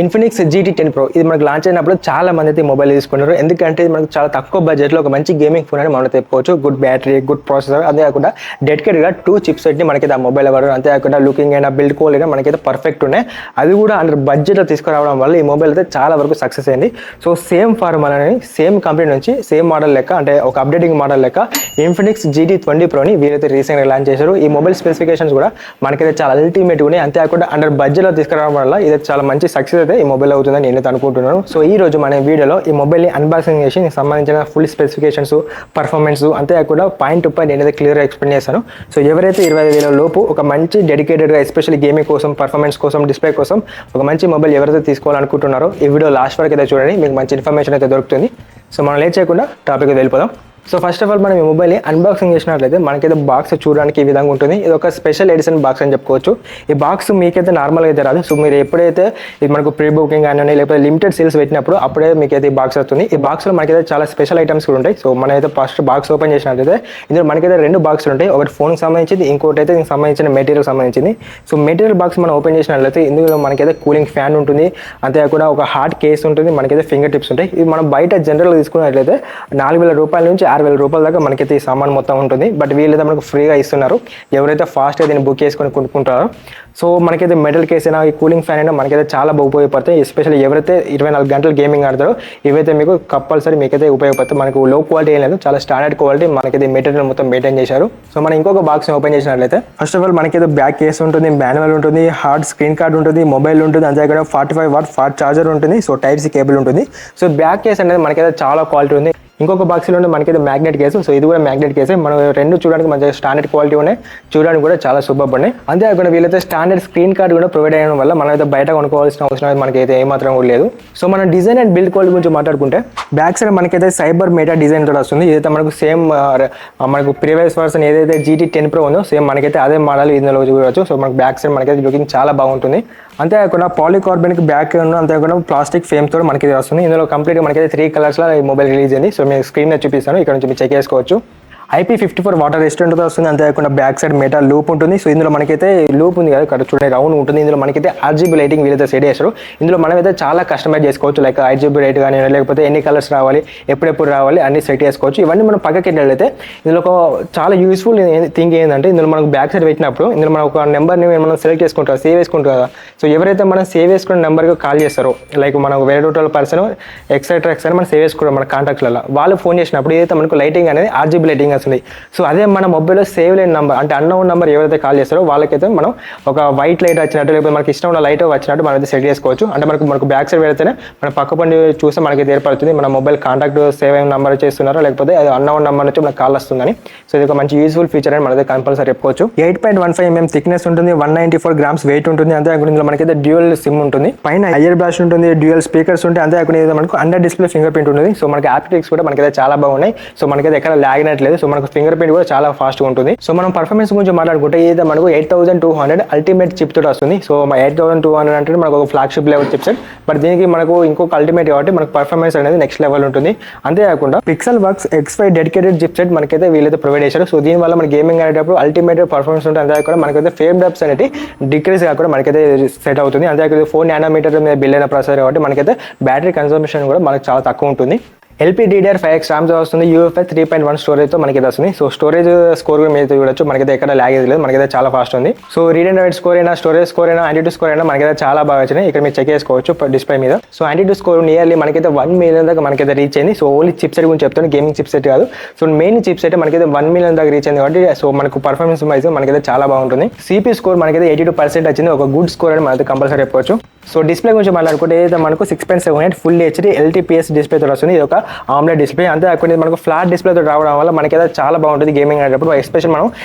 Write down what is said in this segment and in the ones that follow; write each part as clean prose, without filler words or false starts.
Infinix GT10 Pro ఇది మనకు launch అయినప్పుడు చాలా మంది అయితే మొబైల్ తీసుకున్నారు. ఎందుకంటే ఇది మనకు చాలా తక్కువ బడ్జెట్లో ఒక మంచి గేమింగ్ ఫోన్ అని మనం చెప్పుకోవచ్చు. గుడ్ బ్యాటరీ, గుడ్ ప్రాసెసర్, అదే కాకుండా డెడికేటెడ్గా 2 చిప్ సెట్ని మనకి ఆ మొబైల్ ఇవ్వడం, అంతేకాకుండా లుకింగ్ అయినా బిల్డ్ క్వాలిటీ అయినా మనకైతే పర్ఫెక్ట్ ఉన్నాయి. అది కూడా అండర్ బడ్జెట్లో తీసుకురావడం వల్ల ఈ మొబైల్ అయితే చాలా వరకు సక్సెస్ అయింది. సో సేమ్ ఫార్ములా అని సేమ్ కంపెనీ నుంచి సేమ్ మోడల్ లెక్క, అంటే ఒక అప్డేటింగ్ మోడల్ లెక్క ఇన్ఫినిక్స్ GT20 Proని వీరైతే రీసెంట్గా లాంచ్ చేశారు. ఈ మొబైల్ స్పెసిఫికేషన్స్ కూడా మనకైతే చాలా అల్టిమేట్ ఉన్నాయి. అంతేకాకుండా అండర్ బడ్జెట్లో తీసుకురావడం వల్ల ఇది చాలా మంచి సక్సెస్ అయితే ఈ మొబైల్ అవుతుందని నేనైతే అనుకుంటున్నాను. సో ఈ రోజు మన వీడియోలో ఈ మొబైల్ని అన్బాక్సింగ్ చేసి సంబంధించిన ఫుల్ స్పెసిఫికేషన్స్, పర్ఫార్మెన్స్, అంతేకాకుండా పాయింట్ టు పాయింట్ నేనైతే క్లియర్గా ఎక్స్ప్లెయిన్ చేస్తాను. సో ఎవరైతే 25,000 లోపు ఒక మంచి డెడికేటెడ్గా ఎస్పెషల్లీ గేమింగ్ కోసం, పర్ఫార్మెన్స్ కోసం, డిస్ప్లే కోసం ఒక మంచి మొబైల్ ఎవరైతే తీసుకోవాలనుకుంటున్నారో ఈ వీడియో లాస్ట్ వరకు అయితే చూడండి, మీకు మంచి ఇన్ఫర్మేషన్ అయితే దొరుకుతుంది. సో మనం లేట్ చేయకుండా టాపిక్ వెళ్ళిపోదాం. సో ఫస్ట్ ఆఫ్ ఆల్ మనం ఈ మొబైల్ని అన్బాక్సింగ్ చేసినట్లయితే మనకైతే బాక్స్ చూడడానికి ఈ విధంగా ఉంటుంది. ఇది ఒక స్పెషల్ ఎడిషన్ బాక్స్ అని చెప్పుకోవచ్చు. ఈ బాక్స్ మీకైతే నార్మల్గా అయితే రాదు. సో మీరు ఎప్పుడైతే ఇది మనకు ప్రీ బుకింగ్ కానీ లేకపోతే లిమిటెడ్ సేల్స్ పెట్టినప్పుడు అప్పుడే మీకైతే ఈ బాక్స్ వస్తుంది. ఈ బాక్స్లో మనకైతే చాలా స్పెషల్ ఐటమ్స్ కూడా ఉంటాయి. సో మనమైతే ఫస్ట్ బాక్స్ ఓపెన్ చేసినట్లయితే ఇందులో మనకైతే 2 బాక్సులు ఉంటాయి. ఒకటి ఫోన్కి సంబంధించింది, ఇంకోటి అయితే దీనికి సంబంధించిన మెటీరియల్ సంబంధించింది. సో మెటీరియల్ బాక్స్ మనం ఓపెన్ చేసినట్లయితే ఇందులో మనకైతే కూలింగ్ ఫ్యాన్ ఉంటుంది, అంతేకాకుండా ఒక హార్డ్ కేస్ ఉంటుంది, మనకైతే ఫింగర్ టిప్స్ ఉంటాయి. ఇది మనం బయట జనరల్గా తీసుకున్నట్లయితే 4,000 రూపాయల నుంచి 6,000 రూపాయల దాకా మనకైతే ఈ సామాన్ మొత్తం ఉంటుంది. బట్ వీళ్ళైతే మనకు ఫ్రీగా ఇస్తున్నారు ఎవరైతే ఫాస్ట్గా దీన్ని బుక్ చేసుకొని కొనుక్కుంటారో. సో మనకైతే మెటల్ కేస్ అయినా, ఈ కూలింగ్ ఫ్యాన్ అయినా మనకైతే చాలా ఉపయోగపడతాయి. ఎస్పెషల్లీ ఎవరైతే 24 గంటలు గేమింగ్ ఆడతారో ఇవైతే మీకు కంపల్సరీ మీకైతే ఉపయోగపడతాయి. మనకు లో క్వాలిటీ ఏం లేదు, చాలా స్టాండర్డ్ క్వాలిటీ మనకైతే మెటీరియల్ మొత్తం మెయింటైన్ చేశారు. సో మనం ఇంకొక బాక్స్ని ఓపెన్ చేసినట్లయితే ఫస్ట్ ఆఫ్ ఆల్ మనకైతే బ్యాక్ కేస్ ఉంటుంది, మాన్యువల్ ఉంటుంది, హార్డ్ స్క్రీన్ కార్డ్ ఉంటుంది, మొబైల్ ఉంటుంది, అంతేకాకుండా 45 వాట్ ఫాస్ట్ ఛార్జర్ ఉంటుంది. సో టైప్ సి కేబుల్ ఉంటుంది. సో బ్యాక్ కేస్ అనేది మనకైతే చాలా క్వాలిటీ ఉంది. ఇంకొక బాక్స్లో మనకైతే మ్యాగ్నెట్ కేసు. సో ఇది కూడా మ్యాగ్నెట్ కేసే. మనం 2 చూడడానికి మంచిగా స్టాండర్డ్ క్వాలిటీ ఉన్నాయి, చూడడానికి కూడా చాలా సూపర్ ఉన్నాయి. అంతేకాకుండా వీళ్ళైతే స్టాండర్డ్ స్క్రీన్ కార్డ్ కూడా ప్రొవైడ్ అయ్యడం వల్ల మనం అయితే బయట కొనుక్కోవాల్సిన అవసరం మనకైతే ఏమాత్రం కూడా లేదు. సో మనం డిజైన్ అండ్ బిల్డ్ క్వాలిటీ గురించి మాట్లాడుకుంటే బ్యాక్ సైడ్ మనకైతే సైబర్ మెటా డిజైన్ తోటి వస్తుంది. ఇదైతే మనకు సేమ్ మనకు ప్రీవియస్ వర్షన్ ఏదైతే GT10 Pro ఉందో సేమ్ మనకైతే అదే మోడల్ ఇందులో చూడవచ్చు. సో మనకు బ్యాక్ సైడ్ మనకైతే లుకింగ్ చాలా బాగుంటుంది. అంతేకాకుండా పాలికార్బనిక్ బ్యాక్ అంతేకాకుండా ప్లాస్టిక్ ఫేమ్ తోటి మనకి వస్తుంది. ఇందులో కంప్లీట్గా మనకైతే 3 కలర్స్లో ఈ మొబైల్ రిలీజ్ అయింది. సో మీకు స్క్రీన్ మీద చూపిస్తాను, ఇక్కడ నుంచి మీరు చెక్ చేసుకోవచ్చు. IP54 వాటర్ రెసిస్టెంట్ వస్తుంది. అంతేకాకుండా బ్యాక్ సైడ్ మెటల్ లూప్ ఉంటుంది. సో ఇందులో మనకైతే లూప్ ఉంది కదా, ఇక్కడ చూడండి రౌండ్ ఉంటుంది. ఇందులో మనకైతే RGB లైటింగ్ వీళ్ళైతే సెట్ చేస్తారు. ఇందులో మనమైతే చాలా కస్టమైజ్ చేసుకోవచ్చు. లైక్ RGB లైట్ కానీ, లేకపోతే ఎన్ని కలర్స్ రావాలి, ఎప్పుడెప్పుడు రావాలి అన్ని సెట్ చేసుకోవచ్చు. ఇవన్నీ మనం పక్కకి వెళ్ళితే ఇందులో ఒక చాలా యూస్ఫుల్ థింగ్ ఏంటంటే ఇందులో మనకు బ్యాక్ సైడ్ పెట్టినప్పుడు ఇందులో మనం ఒక నెంబర్ని మనం సెలెక్ట్ చేసుకుంటాం, సేవ్ చేసుకుంటాం కదా. సో ఎవరైతే మనం సేవ్ చేసుకున్న నెంబర్కి కాల్ చేస్తారో, లైక్ మనకు వేరే టోటల్ పర్సన్ ఎక్సెట్రా మనం సేవ్ చేసుకుంటాం మన కాంటాక్ట్లలో, వాళ్ళు ఫోన్ చేసినప్పుడు ఏదైతే మనకు లైటింగ్ అనేది RGB లైటింగ్ వస్తుంది. సో అదే మన మొబైల్లో సేవ్ లేని నెంబర్, అంటే అన్నోన్ నెంబర్ ఎవరైతే కాల్ చేస్తారో వాళ్ళకైతే మనం ఒక వైట్ లైట్ వచ్చినట్టు, లేకపోతే మనకి ఇష్టం ఉన్న లైట్ వచ్చినట్టు మనం అయితే సెట్ చేసుకోవచ్చు. అంటే మనకు బ్యాక్ సైడ్ పెడితేనే మన పక్క పని చూస్తే మనకి ఏర్పడుతుంది మన మొబైల్ కాంటాక్ట్ సేవ్ అయిన నెంబర్ చేస్తున్నారో, లేకపోతే అది అన్నోన్ నెంబర్ నుంచి మనకు కాల్ వస్తుందని. సో ఇది ఒక మంచి యూస్ఫుల్ ఫీచర్ అని మనైతే కంపల్సరీ చెప్పుకోవచ్చు. 8.15 mm థిక్నెస్ ఉంటుంది, 194 grams వెయిట్ ఉంటుంది. అంతేకాకుండా ఇందులో మనకైతే డ్యూయల్ సిమ్ ఉంటుంది, పైన ఐఆర్ బ్లాస్ట్ ఉంటుంది, డ్యూయల్ స్పీకర్స్ ఉంటాయి. అంతేకాకుండా మనకు అండర్ డిస్ప్లే ఫింగర్ ప్రింట్ ఉంటుంది. సో మనకి యాప్టిక్స్ కూడా మనకైతే చాలా బాగున్నాయి. సో మనకైతే ఎక్కడ లాగ్ అయినట్లేదు. సో మనకు ఫింగర్ ప్రింట్ కూడా చాలా ఫాస్ట్గా ఉంటుంది. సో మనం పర్ఫార్మెన్స్ గురించి మాట్లాడుకుంటే ఏదైతే మనకు 8200 అల్టిమేట్ చిప్ తోటి వస్తుంది. సో 8200 అంటే మనకు ఒక flagship level chip set. But దీనికి మనకు ఇంకొక అల్టిమేట్ కాబట్టి మనకు పర్ఫార్మెన్స్ అనేది నెక్స్ట్ లెవెల్ ఉంటుంది. అంతేకాకుండా pixel works X5 dedicated chip set మనకైతే వీళ్ళైతే ప్రొవైడ్ చేశారు. సో దీనివల్ల మన గేమింగ్ అనేటప్పుడు అల్టిమేట్ పర్ఫార్మెన్స్ ఉంటుంది. అంతేకాకుండా మనకైతే ఫ్రేమ్ డ్రాప్స్ అనేది డిక్రీజ్ కాకుండా మనకైతే సెట్ అవుతుంది. అంతేకాకుండా 4 నానోమీటర్ మీద బిల్డ్ అయిన ప్రాసెసర్ కాబట్టి మనకైతే బ్యాటరీ కన్సంప్షన్ కూడా మనకు చాలా తక్కువ ఉంటుంది. LPDDR5X ర్యామ్తో వస్తుంది. UFS 3.1 స్టోరేజ్తో మనకి వస్తుంది. సో స్టోరేజ్ స్కోర్ కూడా మీరు చూడొచ్చు, మనకైతే ఎక్కడ లాగ్ లేదు, మనకైతే చాలా ఫాస్ట్ ఉంది. So read and right score అయినా, స్టోరేజ్ స్కోర్ అయినా, Antutu స్కోర్ అయినా మనకైతే చాలా బాగా వచ్చినాయి. ఇక్కడ మీరు చెక్ చేసుకోవచ్చు డిస్ప్లే మీద. సో Antutu స్కోర్ నియర్లీ మనకైతే 1 million దాకా మనకైతే రీచ్ అయింది. సో ఓన్లీ చిప్ సెట్ గురించి చెప్తాను, గేమింగ్ చిప్ సెట్ కాదు. సో మెయిన్ చిప్ సెట్ మనకైతే 1 million దాకా రీచ్ అయింది కాబట్టి సో మనకు పర్ఫార్మెన్స్ వైజ్ మనకైతే చాలా బాగుంటుంది. CPU స్కోర్ మనకైతే 82% వచ్చింది, ఒక గుడ్ స్కోర్ అని మనకి కంపల్సరీ చెప్పవచ్చు. సో డిస్ప్లే గురించి మాట్లాడుకుంటే ఏదైతే మనకు 6.78 ఫుల్ HD LTPS డిస్ప్లే తో వస్తుంది. ఇది ఒక AMOLED డిస్ప్లే. అంతేకాకుండా మనకు ఫ్లాట్ డిస్ప్లేతో రావడం వల్ల మనకైతే చాలా బాగుంటుంది గేమింగ్ ఆడేటప్పుడు. ఎస్పెషల్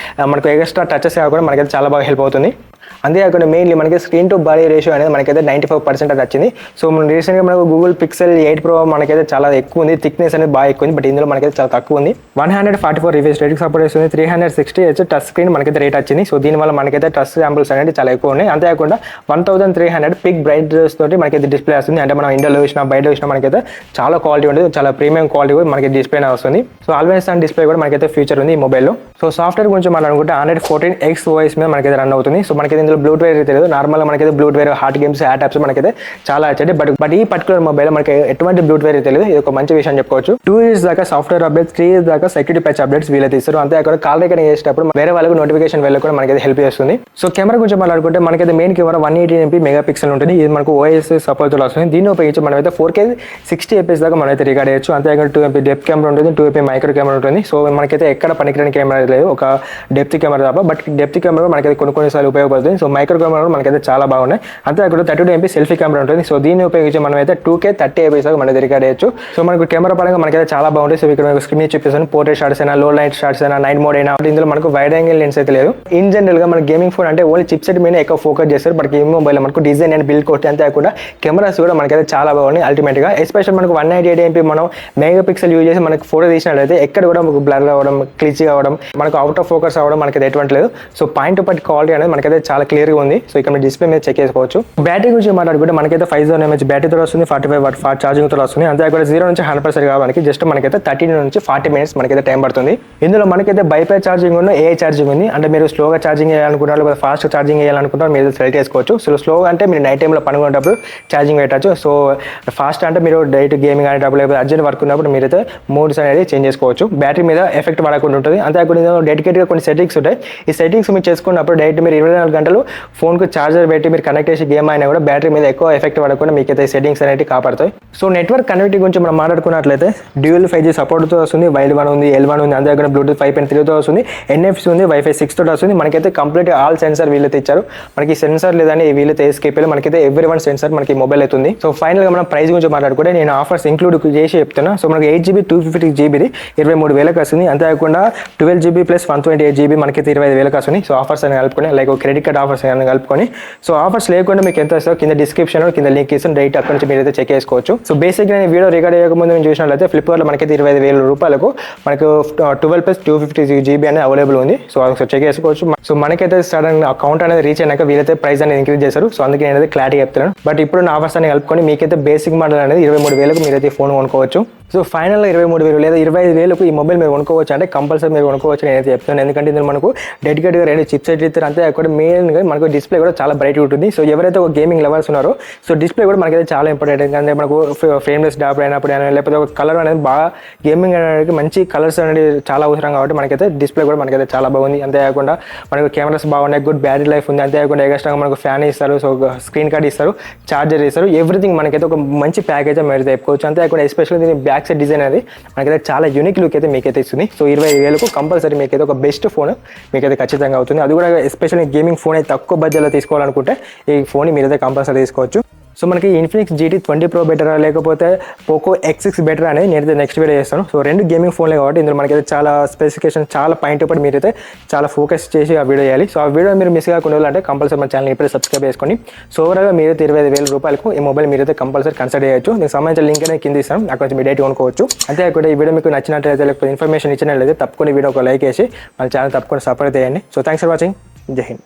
మనకు ఎక్స్ట్రా టచెస్ కాకుండా మనకైతే చాలా బాగా హెల్ప్ అవుతుంది. అంతేకాకుండా మెయిన్లీ మనకి స్క్రీన్ టు బాడీ రేషియో అనేది మనకైతే 95% అది వచ్చింది. సో మనం రీసెంట్గా మనకు Google Pixel 8 Pro మనకైతే చాలా ఎక్కువ ఉంది, థిక్నెస్ అనేది బాగా ఎక్కువ ఉంది. బట్ ఇందులో మనకైతే చాలా తక్కువ ఉంది. 144 రిఫ్రెష్ రేట్కి సపోర్ట్ చేస్తుంది. 360 Hz టచ్ స్క్రీన్ మనకైతే రేట్ వచ్చింది. సో దీనివల్ల మనకైతే టచ్ శాంపుల్స్ అనేది చాలా ఎక్కువ ఉన్నాయి. అంతేకాకుండా 1300 పిక్ బ్రైట్నెస్ తోటి మనకైతే డిస్ప్లే వస్తుంది. అంటే మనం ఇండియాలో చూసినా బయట చూసినా మనకైతే చాలా క్వాలిటీ ఉంటుంది, చాలా ప్రీమియం క్వాలిటీ కూడా మనకి డిస్ప్లే వస్తుంది. సో ఆల్వేస్ ఆన్ డిస్ప్లే కూడా మనకైతే ఫీచర్ ఉంది ఈ మొబైల్లో. సో సాఫ్ట్వేర్ గురించి మనం అనుకుంటే Android 14X OS మీద మనకైతే రన్ అవుతుంది. సో మనకైతే ఇందులో బ్లూటూత్ తెలియదు, నార్మల్గా మనకైతే బ్లూటూత్ హార్ట్ గేమ్స్ యాప్స్ మనకైతే చాలా వచ్చాయి. బట్ ఈ పర్టికులర్ మొబైల్ మనకి ఎటువంటి బ్లూటూత్ తెలియదు. ఇది ఒక మంచి విషయం చెప్పుకోవచ్చు. 2 years దాకా సాఫ్ట్వేర్ అప్డేట్స్, 3 years దాకా సెక్యూరిటీ ప్యాచ్ అప్డేట్స్ వీళ్ళైతే ఇస్తారు. అంతే అక్కడ కాల్ రికార్డింగ్ చేసేటప్పుడు వేరే వాళ్ళకు నోటిఫికేషన్ వెళ్ళి కూడా మనకైతే హెల్ప్ చేస్తుంది. సో కెమెరా గురించి మాట్లాడుకుంటే మనకైతే మెయిన్ కెమెరా 180 MP ఉంటుంది. ఇది మనకు OIS సపోర్ట్ వస్తుంది. దీన్ని ఉపయోగించి మనమైతే 4K 60 fps దాకా మనమైతే రికార్డ్ చేయొచ్చు. అంతేకాకుండా 2 MP డెప్త్ కెమెరా ఉంటుంది, 2 MP మైక్రో కెమెరా ఉంటుంది. సో మనకైతే ఎక్కడ పనికిరాని కెమెరా లేదు, ఒక డెప్త్ కెమెరా తప్ప. బట్ డెప్త్ కెమెరా మనకైతే కొన్నిసార్లు ఉపయోగపడుతుంది. సో మైక్రో కెమెరా మనకైతే చాలా బాగున్నాయి. అంతేకాకుండా 32 MP సెల్ఫీ కెమెరా ఉంటుంది. సో దీన్ని ఉపయోగించి మనమైతే 2K 30 fps దాకా మనైతే రికార్డ్ చేయొచ్చు. సో మనకు కెమెరా పరంగా మనకైతే చాలా బాగుంటుంది. సో ఇక్కడ స్క్రీన్ మీద చూపిస్తాను. పోర్ట్రేట్ షాట్స్ అయినా, లో లైట్ షాట్స్ అయినా, నైట్ మోడ్ అయినా, ఇందులో మనకు వైడ్ యాంగిల్ లెన్స్ అయితే లేదు. ఇన్ జనరల్ గా మన గేమింగ్ ఫోన్ అంటే ఓన్లీ చిప్ సెట్ మీద ఎక్కువ ఫోకస్ చేస్తారు. బట్ ఈ మొబైల్ మనకు డిజైన్ అండ్ బిల్డ్ కోట్ అంతేకాకుండా కెమెరాస్ కూడా మనకైతే చాలా బాగున్నాయి అల్టిమేట్ గా. ఎస్పెషల్ మనకు 198 MP మనం మెగాపిక్సెల్ యూజ్ చేసి మనకు ఫోటో తీసినట్లయితే ఎక్కడ కూడా మనకు బ్లర్ అవ్వడం, క్లిచ్ అవ్వడం, మనకు అవుట్ ఆఫ్ ఫోకస్ అవ్వడం మనకైతే ఎటువంటి లేదు. So point to point quality అనేది మనకైతే చాలా క్లియర్ గా ఉంది. సో ఇక్కడ డిస్ప్లే మీద చెక్ చేసుకోవచ్చు. బ్యాటరీ గురించి మాట్లాడుకుంటే మనకైతే 5000 mAh బ్యాటరీతో వస్తుంది, 45 watt ఫాస్ట్ ఛార్జింగ్ తో వస్తుంది. అంతేకాకుండా 0 నుంచి 100% కావడానికి జస్ట్ మనకైతే 30 నుంచి 40 minutes మనకైతే టైం పడుతుంది. ఇందులో మనకైతే బైపాస్ ఛార్జింగ్ ఉన్న AI ఛార్జింగ్ ఉంది. అంటే మీరు స్లోగా ఛార్జింగ్ చేయాలనుకుంటారు, లేదా ఫాస్ట్ ఛార్జింగ్ చేయాలనుకుంటారు, మీరు సెలెక్ట్ చేసుకోవచ్చు. సో స్లోగా అంటే మీరు నైట్ టైంలో పనుకునేటప్పుడు ఛార్జింగ్ పెట్టచ్చు. సో ఫాస్ట్ అంటే మీరు డైరెక్ట్ గేమింగ్ ఆడేటప్పుడు, లేదా అర్జెంట్ వర్క్ ఉన్నప్పుడు మీరైతే మోడ్స్ అనేది చేంజ్ చేసుకోవచ్చు. బ్యాటరీ మీద ఎఫెక్ట్ పడకుండా ఉంటుంది. అంతేకాకుండా డెడికేట్గా కొన్ని సెట్టింగ్స్ ఉంటాయి. ఈ సెట్టింగ్స్ మీరు చేసుకున్నప్పుడు డైరెక్ట్ మీరు 24 గంటలు ఫోన్కు ఛార్జర్ పెట్టి మీరు కనెక్ట్ చేసి గేమ్ అయినా కూడా బ్యాటరీ మీద ఎక్కువ ఎఫెక్ట్ పడకుండా మీకైతే సెట్టింగ్స్ అనేవి కాపాడుతాయి. సో నెట్వర్క్ కనెక్టివిటీ గురించి మనం మాట్లాడుకున్నట్లయితే డ్యూయల్ 5G సపోర్ట్తో వస్తుంది, వైడ్ 1 ఉంది, L1 ఉంది, అంతేకాకుండా బ్లూటూత్ 5.3తో వస్తుంది, NFC ఉంది, Wi-Fi 6 తోటి వస్తుంది. మనకైతే కంప్లీట్ ఆల్ సెన్సార్ వీళ్ళైతే ఇచ్చారు. మనకి సెన్సార్ లేదని వీళ్ళైతే ఎస్కేపీలో మనకైతే ఎవ్రీ1 సెన్సార్ మనకి మొబైల్ అవుతుంది. సో ఫైనల్ గా మనం ప్రైస్ గురించి మాట్లాడుకుంటే నేను ఆఫర్స్ ఇంక్లూడ్ చేసి చెప్తున్నా. సో మనకి 8GB 256GB 23,000 వస్తుంది. అంతేకాకుండా 12GB ప్లస్ 128GB మనకైతే 25,000 వస్తుంది. సో ఆఫర్స్ అని కలుపుకొని లైక్ క్రెడిట్ కార్డ్ ఆఫర్స్ అని కలుపుకొని, సో ఆఫర్స్ లేకుండా మీకు ఎంత వస్తుందో కింద డిస్క్రిప్షన్ కింద లింక్ ఇస్తాను, డైరెక్ట్ అక్కడ నుంచి మీరైతే చెక్ చేసుకోవచ్చు. సో బేసిక్గా నేను వీడియో రికార్డ్ చేయకముందు నేను చూసినట్లయితే ఫ్లిప్కార్ట్లో మనకైతే 25,000 రూపాయలకు మనకు 12 ప్లస్ 256GB అనేది అవైలబుల్ ఉంది. సో చెక్ చేసుకోవచ్చు. సో మనకైతే సడన్ అకౌంట్ అనేది రీచ్ అయినాక వీళ్ళైతే ప్రైస్ అనేది ఇంక్రీజ్ చేశారు. సో అందుకే నేనైతే క్లారిటీ చెప్తున్నాను. బట్ ఇప్పుడు నా ఆఫర్స్ అని కలుపుకొని మీకైతే బేసిక్ మోడల్ అనేది 23,000కు మీరైతే ఫోన్ కొనుక్కోవచ్చు. సో ఫైనల్గా 23,000 లేదా 25,000కు ఈ మొబైల్ మీరు కొనుక్కోవచ్చు అంటే కంపల్సరీ మీరు కొనుక్కోవచ్చు నేనైతే చెప్తున్నాను. ఎందుకంటే ఇందులో మనకు డెడికేట్గా 2 చిప్ సెట్ ఇస్తారు. అంతే అక్కడ మెయిన్గా మనకు డిస్ప్లే కూడా చాలా బ్రైట్గా ఉంటుంది. సో ఎవరైతే ఒక గేమింగ్ లవర్స్ ఉన్నారో సో డిస్ప్లే కూడా మనకైతే చాలా ఇంపార్టెంట్. ఎందుకంటే మనకు ఫ్రేమ్లెస్ డాప్ అయినప్పుడు లేకపోతే ఒక కలర్ అనేది బాగా గేమింగ్ అనేది మంచి కలర్స్ అనేది చాలా అవసరం కాబట్టి మనకైతే డిస్ప్లే కూడా మనకైతే చాలా బాగుంది. అంతేకాకుండా మనకు కెమెరాస్ బాగున్నాయి, గుడ్ బ్యాటరీ లైఫ్ ఉంది. అంతేకాకుండా ఎక్స్ట్రాగా మనకు ఫ్యాన్ ఇస్తారు, సో స్క్రీన్ కార్డ్ ఇస్తారు, చార్జర్ ఇస్తారు, ఎవ్రీథింగ్ మనకైతే ఒక మంచి ప్యాకేజ్ మీరు చెప్పుకోవచ్చు. అంతేకాకుండా ఎస్పెషల్లీ దీని బ్యాక్ సైడ్ డిజైన్ అనేది మనకైతే చాలా యూనిక్ లుక్ అయితే మీకైతే ఇస్తుంది. సో 25,000కు కంపల్సరీ మీకైతే ఒక బెస్ట్ ఫోన్ మీకైతే ఖచ్చితంగా అవుతుంది. అది కూడా ఎస్పెషల్లీ గేమింగ్ ఫోన్ అయితే తక్కువ బడ్జెట్లో తీసుకోవాలనుకుంటే ఈ ఫోన్ మీరైతే కంపల్సరీ తీసుకోవచ్చు. సో మనకి ఇన్ఫినిక్స్ GT 20 Pro బెటరా లేకపోతే పోకో X6 బెటరా అనేది నేనైతే నెక్స్ట్ వీడియో చేస్తాను. సో 2 గేమింగ్ ఫోన్లే కాబట్టి ఇందులో మనకైతే చాలా స్పెసిఫికేషన్ చాలా పాయింట్ పడి మీరైతే చాలా ఫోకస్ చేసి ఆ వీడియో చేయాలి. సో ఆ వీడియో మీరు మిస్ కాకుండా అంటే కంపల్సరీ మన ఛానల్ ఇప్పుడే సబ్స్క్రైబ్ చేసుకోండి. సో ఓవరాల్గా మీరైతే 25,000 రూపాయలకు ఈ మొబైల్ మీరైతే కంపల్సరీ కన్సిడర్ చేయొచ్చు. దీనికి సంబంధించిన లింక్ అనేది కింద ఇస్తాను, అక్కడ నుంచి మీ డైరెక్ట్ కొనుక్కోవచ్చు. అంతేకాకుండా ఈ వీడియో మీకు నచ్చినట్లయితే లేకపోతే ఇన్ఫర్మేషన్ ఇచ్చినట్లయితే తప్పకుండా వీడియో ఒక లైక్ చేసి మన ఛానల్ తప్పకుండా సపోర్ట్ చేయండి. So thanks for watching. జై హింద్.